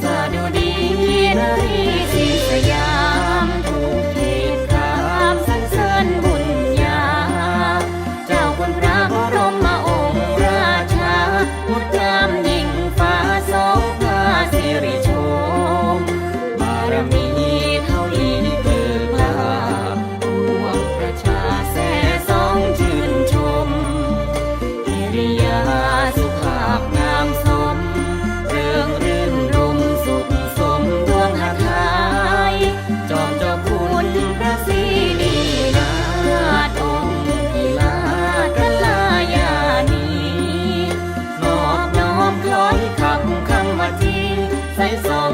สดุดีนรีศรีสยามถูกเกียรติครามสรรเสริญบุญญาเจ้าคุณพระบรมองค์ราชางดงามยิ่งฟ้าสองพาสิริโฉมบารมีเท่าลีเกิดกล้าปวงประชาแส่สองชื่นชมกิริยาสุภาพงามสมเรื่องรื่นรมสุขสมดวงหทัยจอมเจ้าคุณพระศรีนีนาถองค์กีฬากัลยาณีนอบน้อมคล้อยคำวัตีใส่สอง